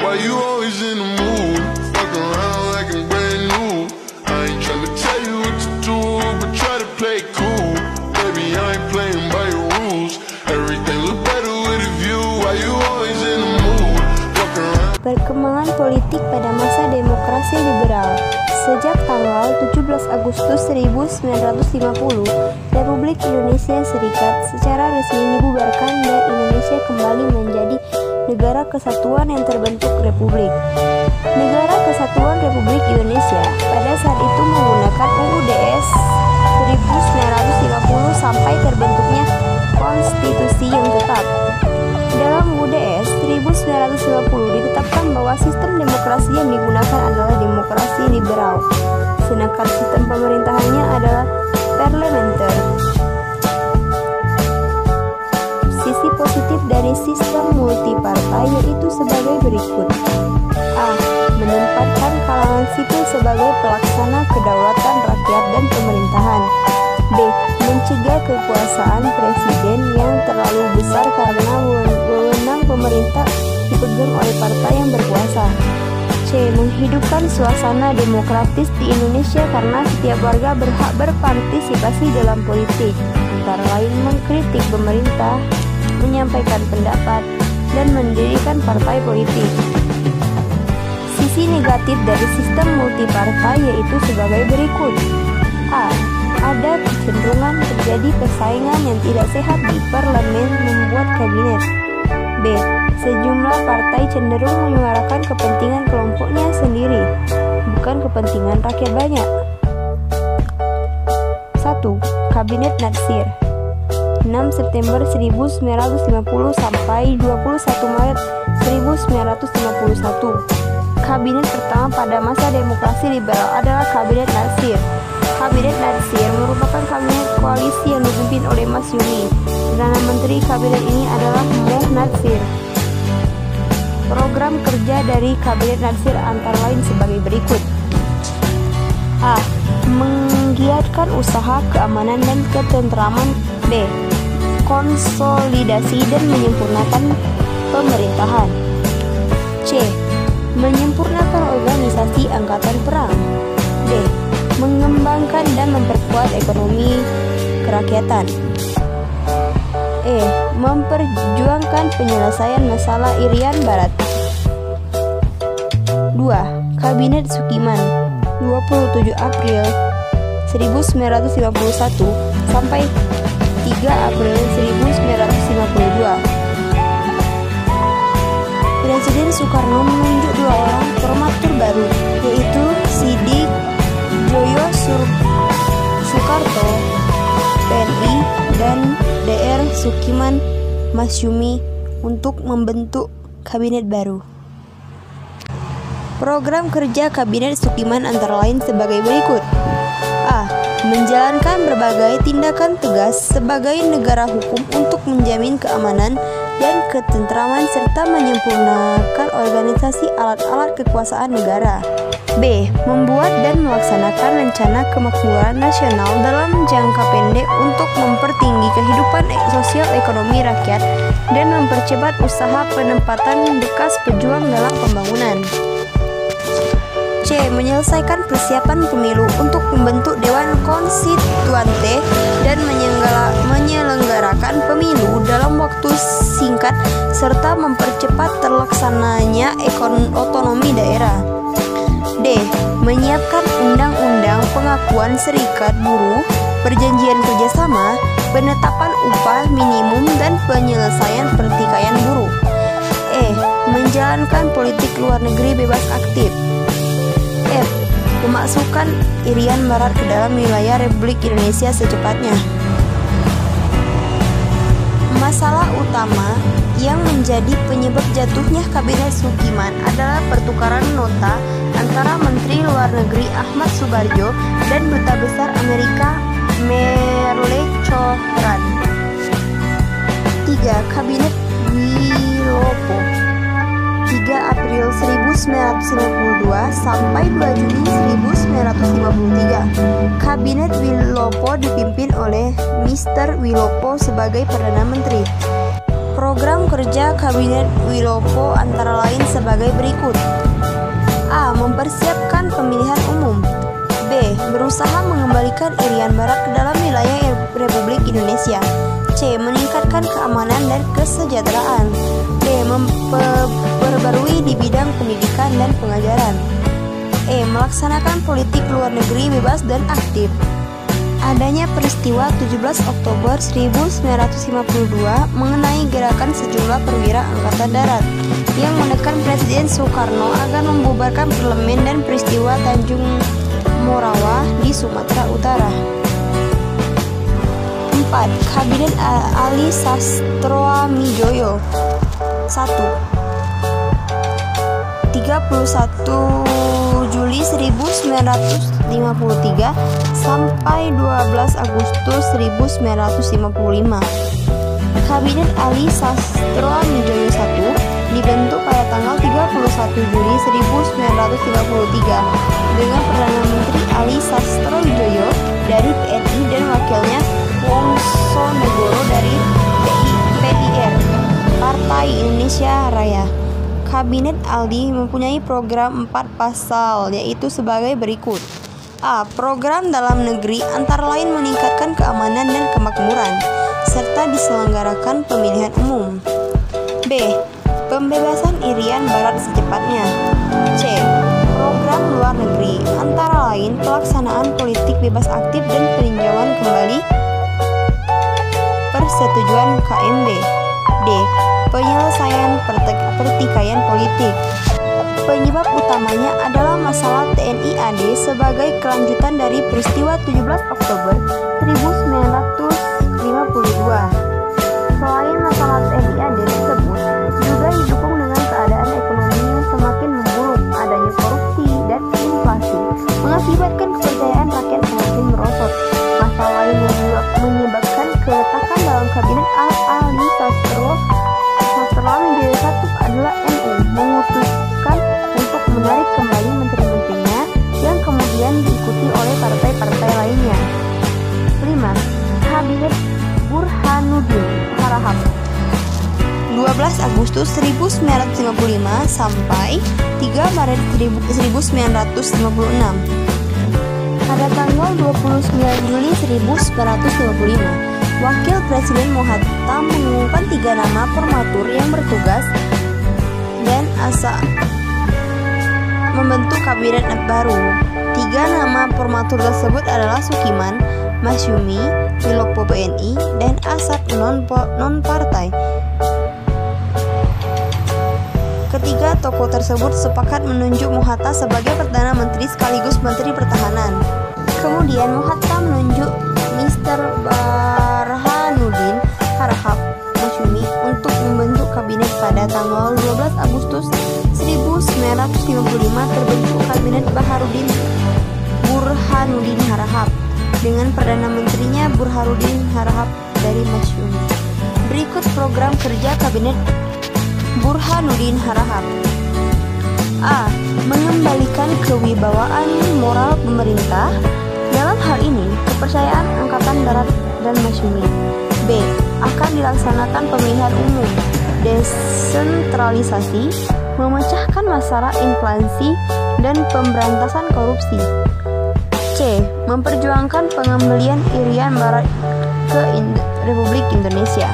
Why you always in the mood? Fuck around like I'm brand new. I ain't tryna tell you what to do, but try to play it cool. Baby, I ain't playing by your rules. Everything look better with a view. Why you always in the mood? Fuck around. Perkembangan politik pada masa demokrasi liberal. Sejak tanggal 17 Agustus 1950, Republik Indonesia Serikat secara resmi dibubarkan dan Indonesia kembali menjadi Negara Kesatuan yang terbentuk Republik. Negara Kesatuan Republik Indonesia pada saat itu menggunakan UUD-DS 1950 sampai terbentuknya konstitusi yang tetap. Dalam UUD-DS 1950 ditetapkan bahwa sistem demokrasi yang digunakan adalah demokrasi liberal, sedangkan sistem pemerintahannya adalah parlementer. Sisi positif dari sistem multipartai yaitu sebagai berikut. A. Menempatkan kalangan sipil sebagai pelaksana kedaulatan rakyat dan pemerintahan. B. Mencegah kekuasaan presiden yang terlalu besar karena wewenang pemerintah dipegang oleh partai yang berkuasa. C. Menghidupkan suasana demokratis di Indonesia karena setiap warga berhak berpartisipasi dalam politik, antara lain mengkritik pemerintah, menyampaikan pendapat, dan mendirikan partai politik. Sisi negatif dari sistem multipartai yaitu sebagai berikut. A. Ada kecenderungan terjadi persaingan yang tidak sehat di parlemen membuat kabinet. B. Sejumlah partai cenderung menyuarakan kepentingan kelompoknya sendiri, bukan kepentingan rakyat banyak. 1. Kabinet Natsir 6 September 1950 sampai 21 Maret 1951. Kabinet pertama pada masa demokrasi liberal adalah Kabinet Natsir. Kabinet Natsir merupakan kabinet koalisi yang dipimpin oleh Masyumi. Perdana Menteri kabinet ini adalah Moh Natsir. Program kerja dari Kabinet Natsir antara lain sebagai berikut. A. Menggiatkan usaha keamanan dan ketentraman. B. Konsolidasi dan menyempurnakan pemerintahan. C. Menyempurnakan organisasi angkatan perang. D. Mengembangkan dan memperkuat ekonomi kerakyatan. E. Memperjuangkan penyelesaian masalah Irian Barat. 2. Kabinet Sukiman 27 April 1951 sampai 3 April 1952. Presiden Soekarno menunjuk 2 orang formatur baru, yaitu Sidik Joyo Soekarto, PNI, dan Dr. Sukiman Masyumi untuk membentuk kabinet baru. Program kerja Kabinet Sukiman antara lain sebagai berikut. A. Menjalankan berbagai tindakan tegas sebagai negara hukum untuk menjamin keamanan dan ketentraman serta menyempurnakan organisasi alat-alat kekuasaan negara. B. Membuat dan melaksanakan rencana kemakmuran nasional dalam jangka pendek untuk mempertinggi kehidupan sosial ekonomi rakyat dan mempercepat usaha penempatan bekas pejuang dalam pembangunan. C. Menyelesaikan persiapan pemilu untuk membentuk Dewan Konstituante dan menyelenggarakan pemilu dalam waktu singkat serta mempercepat terlaksananya otonomi daerah. D. Menyiapkan undang-undang pengakuan serikat buruh, perjanjian kerjasama, penetapan upah minimum dan penyelesaian pertikaian buruh. E. Menjalankan politik luar negeri bebas aktif. F. Memasukkan Irian Barat ke dalam wilayah Republik Indonesia secepatnya. Masalah utama yang menjadi penyebab jatuhnya Kabinet Sukiman adalah pertukaran nota antara Menteri Luar Negeri Ahmad Subarjo dan Duta Besar Amerika Merle Chokran. 3. Kabinet Wilopo 3 April 1952 sampai 2 Juni 1953. Kabinet Wilopo dipimpin oleh Mr. Wilopo sebagai Perdana Menteri. Program kerja Kabinet Wilopo antara lain sebagai berikut. A. Mempersiapkan pemilihan umum. B. Berusaha mengembalikan Irian Barat ke dalam wilayah Republik Indonesia. C. Meningkatkan keamanan dan kesejahteraan. D. Memperbarui di bidang pendidikan dan pengajaran. E. Melaksanakan politik luar negeri bebas dan aktif. Adanya peristiwa 17 Oktober 1952 mengenai gerakan sejumlah perwira Angkatan Darat yang menekan Presiden Soekarno agar membubarkan parlemen dan peristiwa Tanjung Morawa di Sumatera Utara. 4. Kabinet Ali Sastroamidjojo. 1. 31 Juli 1953 sampai 12 Agustus 1955. Kabinet Ali Sastroamidjojo I dibentuk pada tanggal 31 Juli 1953 dengan Perdana Menteri Ali Sastroamidjojo dari PNI dan wakilnya Wongsonegoro dari PIR, Partai Indonesia Raya. Kabinet ALDI mempunyai program 4 pasal, yaitu sebagai berikut. A. Program dalam negeri antara lain meningkatkan keamanan dan kemakmuran, serta diselenggarakan pemilihan umum. B. Pembebasan Irian Barat secepatnya. C. Program luar negeri antara lain pelaksanaan politik bebas aktif dan peninjauan kembali persetujuan KMB. D. Penyelesaian pertikaian politik. Penyebab utamanya adalah masalah TNI AD sebagai kelanjutan dari peristiwa 17 Oktober 1952. Selain masalah TNI AD tersebut, juga didukung dengan keadaan ekonomi yang semakin memburuk, adanya korupsi dan inflasi, mengakibatkan kepercayaan rakyat semakin merosot. Masalah lain yang menyebabkan keretakan dalam kabinet Ali Sastroamidjojo I adalah NU memutuskan untuk menarik kembali menteri-menterinya yang kemudian diikuti oleh partai-partai lainnya. 5. Kabinet Burhanuddin Harahap 12 Agustus 1955 sampai 3 Maret 1956. Pada tanggal 29 Juli 1955, Wakil Presiden Mohattam mengumumkan 3 nama formatur yang bertugas dan asa membentuk kabinet baru. 3 nama formatur tersebut adalah Sukiman, Masyumi, Wilopo PNI, dan Asad non-partai. Ketiga tokoh tersebut sepakat menunjuk Mohatta sebagai Perdana Menteri sekaligus Menteri Pertahanan. Kemudian Mohatta menunjuk Mr. Burhanuddin Harahap Masyumi untuk membentuk kabinet. Pada tanggal 12 Agustus 1955 terbentuk kabinet Burhanuddin Harahap dengan Perdana Menterinya Burhanuddin Harahap dari Masyumi. Berikut program kerja kabinet Burhanuddin Harahap. A. Mengembalikan kewibawaan moral pemerintah. Dalam hal ini, kepercayaan Angkatan Darat dan Masyumi. B. Akan dilaksanakan pemilihan umum, desentralisasi, memecahkan masalah inflasi, dan pemberantasan korupsi. C. Memperjuangkan pengembalian Irian Barat ke Republik Indonesia.